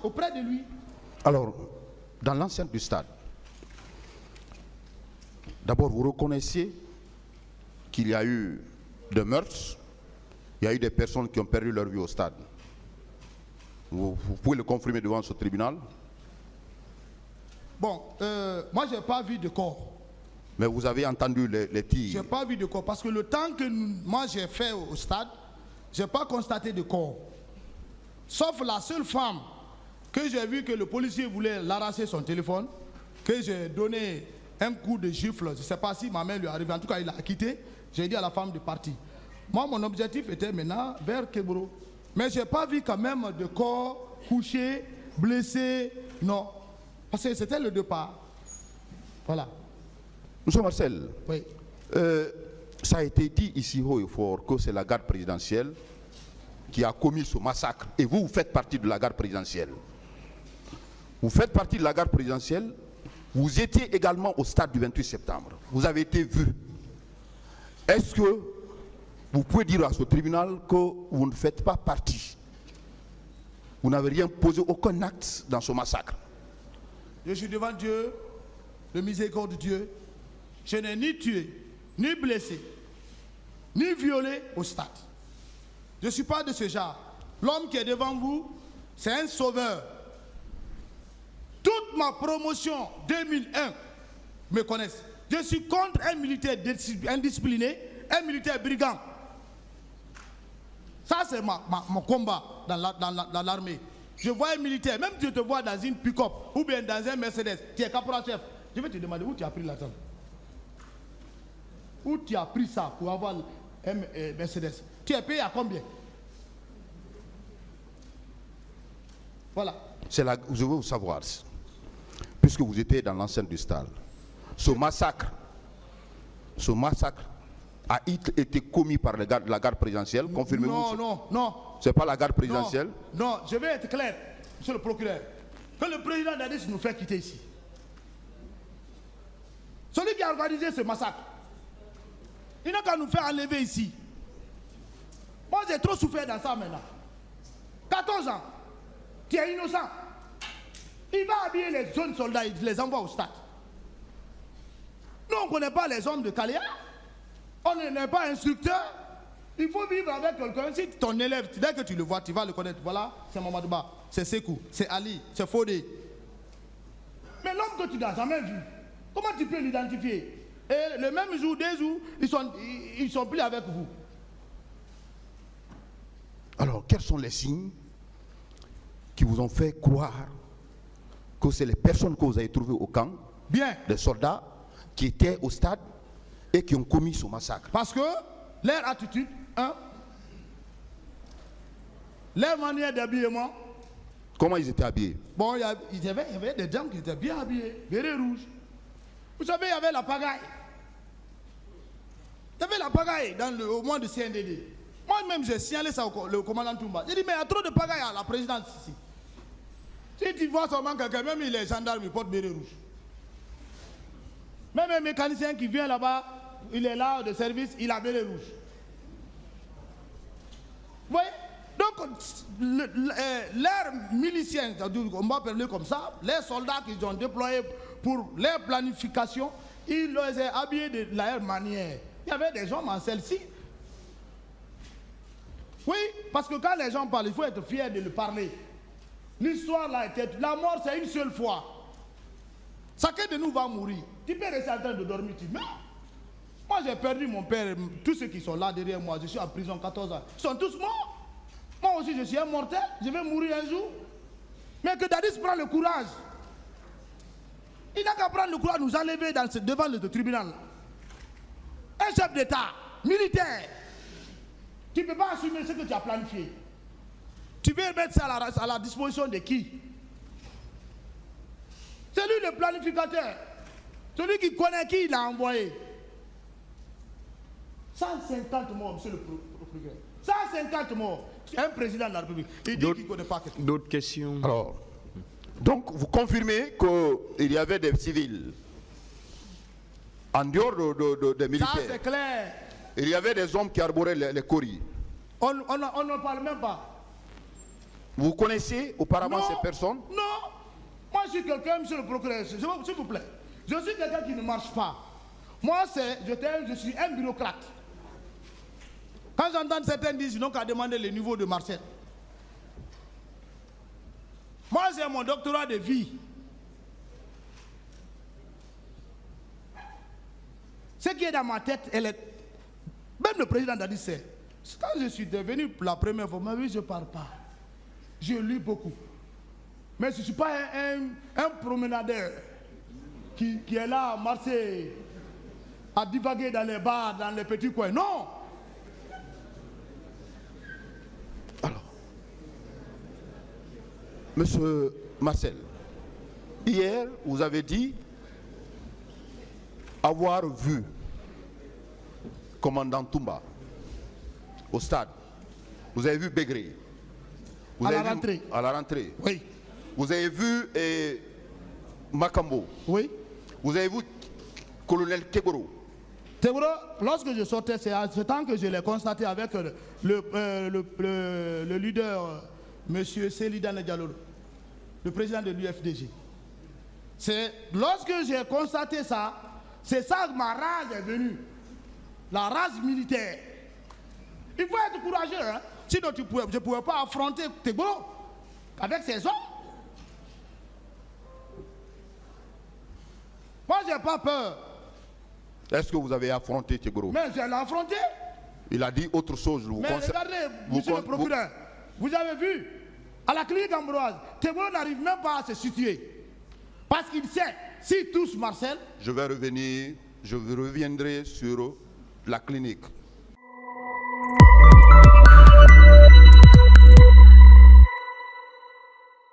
auprès de lui. Alors, dans l'enceinte du stade, d'abord vous reconnaissez qu'il y a eu des meurtres, il y a eu des personnes qui ont perdu leur vie au stade. Vous pouvez le confirmer devant ce tribunal? Bon, moi j'ai pas vu de corps. Mais vous avez entendu les tirs? J'ai pas vu de corps parce que le temps que moi j'ai fait au stade, j'ai pas constaté de corps. Sauf la seule femme que j'ai vu que le policier voulait l'arracher son téléphone, que j'ai donné un coup de gifle. Je ne sais pas si ma main lui est arrivée. En tout cas, il a quitté. J'ai dit à la femme de partir. Moi, mon objectif était maintenant vers Kebro. Mais je n'ai pas vu quand même de corps couché, blessé. Non. Parce que c'était le départ. Voilà. Monsieur Marcel, oui. Ça a été dit ici haut et fort que c'est la garde présidentielle qui a commis ce massacre. Et vous faites partie de la garde présidentielle. Vous faites partie de la garde présidentielle. Vous étiez également au stade du 28 septembre. Vous avez été vu. Est-ce que vous pouvez dire à ce tribunal que vous ne faites pas partie? Vous n'avez rien posé, aucun acte dans ce massacre? Je suis devant Dieu, le miséricorde de Dieu. Je n'ai ni tué, ni blessé, ni violé au stade. Je ne suis pas de ce genre. L'homme qui est devant vous, c'est un sauveur. Toute ma promotion 2001 me connaissent. Je suis contre un militaire indiscipliné, un militaire brigand. Ça, c'est mon combat dans l'armée. Je vois un militaire, même si je te vois dans une pick-up ou bien dans un Mercedes, tu es caporal-chef, je vais te demander où tu as pris l'argent. Où tu as pris ça pour avoir un Mercedes? Tu es payé à combien? Voilà. Je veux vous savoir, puisque vous étiez dans l'enceinte du stade, ce massacre a été commis par la garde présidentielle, confirmez-vous? Non. C'est pas la garde présidentielle? Non, je vais être clair, monsieur le procureur. Que le président Dadis nous fait quitter ici. Celui qui a organisé ce massacre, il n'a qu'à nous faire enlever ici. Moi, j'ai trop souffert dans ça maintenant. 14 ans, tu es innocent. Il va habiller les jeunes soldats, il les envoie au stade. Nous, on ne connaît pas les hommes de Kaléa. On n'est pas instructeur. Il faut vivre avec quelqu'un. Si ton élève, dès que tu le vois, tu vas le connaître. Voilà, c'est Mamadouba, c'est Sekou, c'est Ali, c'est Fodé. Mais l'homme que tu n'as jamais vu, comment tu peux l'identifier? Et le même jour, 2 jours, ils sont plus avec vous. Alors, quels sont les signes qui vous ont fait croire que c'est les personnes que vous avez trouvées au camp, les soldats qui étaient au stade et qui ont commis ce massacre? Parce que leur attitude, leur manière d'habillement. Comment ils étaient habillés? Bon, il y avait des gens qui étaient bien habillés, béret rouge. Vous savez, il y avait la pagaille. Il y avait la pagaille au mois de CNDD. Moi-même, j'ai signalé ça au commandant Toumba. J'ai dit, mais il y a trop de pagaille à la présidence ici. Si tu vois seulement quelqu'un, même les gendarmes, ils portent béret rouge. Même un mécanicien qui vient là-bas, il est là de service, il a béret rouge. Vous voyez? Donc, leurs miliciens, on va appeler comme ça, les soldats qu'ils ont déployés pour leur planification, ils les ont habillés de la même manière. Il y avait des hommes en celle-ci. Oui, parce que quand les gens parlent, il faut être fier de le parler. L'histoire là était... La mort, c'est une seule fois. Chacun de nous va mourir. Tu peux rester en train de dormir, tu meurs. Moi, j'ai perdu mon père, tous ceux qui sont là derrière moi, je suis en prison 14 ans. Ils sont tous morts. Moi aussi, je suis un mortel, je vais mourir un jour. Mais que Dadis prend le courage. Il n'a qu'à prendre le courage de nous enlever devant le tribunal. Un chef d'État, militaire, tu ne peux pas assumer ce que tu as planifié. Tu veux mettre ça à la disposition de qui? C'est lui le planificateur. Celui qui connaît qui il a envoyé. 150 morts, monsieur le procureur. 150 morts. Un président de la République. Il dit qu'il ne connaît pas quelqu'un. D'autres questions? Alors, donc vous confirmez qu'il y avait des civils en dehors des militaires? Ça, c'est clair. Il y avait des hommes qui arboraient les coris. On ne parle même pas. Vous connaissez auparavant Non, ces personnes? Non. Moi, je suis quelqu'un, monsieur le procureur, s'il vous plaît. Je suis quelqu'un qui ne marche pas. Moi, je suis un bureaucrate. Quand j'entends certains dire, ils n'ont qu'à demander le niveau de Marcel. Moi, j'ai mon doctorat de vie. Ce qui est dans ma tête, même le président a dit, c'est quand je suis devenu la première fois, mais oui, je ne parle pas. Je lis beaucoup. Mais je ne suis pas un promenadeur qui est là à marcher, à divaguer dans les bars, dans les petits coins. Non! Alors, Monsieur Marcel, hier, vous avez dit avoir vu commandant Toumba au stade. Vous avez vu Begré. À la rentrée. À la rentrée. Oui. Vous avez vu Makambo. Oui. Vous avez vu colonel Kegoro. Tebro, lorsque je sortais, c'est à ce temps que je l'ai constaté avec le leader, M. Selidane Diallo, le président de l'UFDG. C'est lorsque j'ai constaté ça, c'est ça que ma rage est venue. La rage militaire. Il faut être courageux, hein? Sinon je ne pouvais pas affronter Tebro avec ses hommes. Moi, je n'ai pas peur. Est-ce que vous avez affronté Tegoro? Mais je l'ai affronté. Il a dit autre chose. Mais regardez, monsieur le procureur, vous avez vu, à la clinique Ambroise, Tegoro n'arrive même pas à se situer. Parce qu'il sait, s'il touche Marcel... Je reviendrai sur la clinique.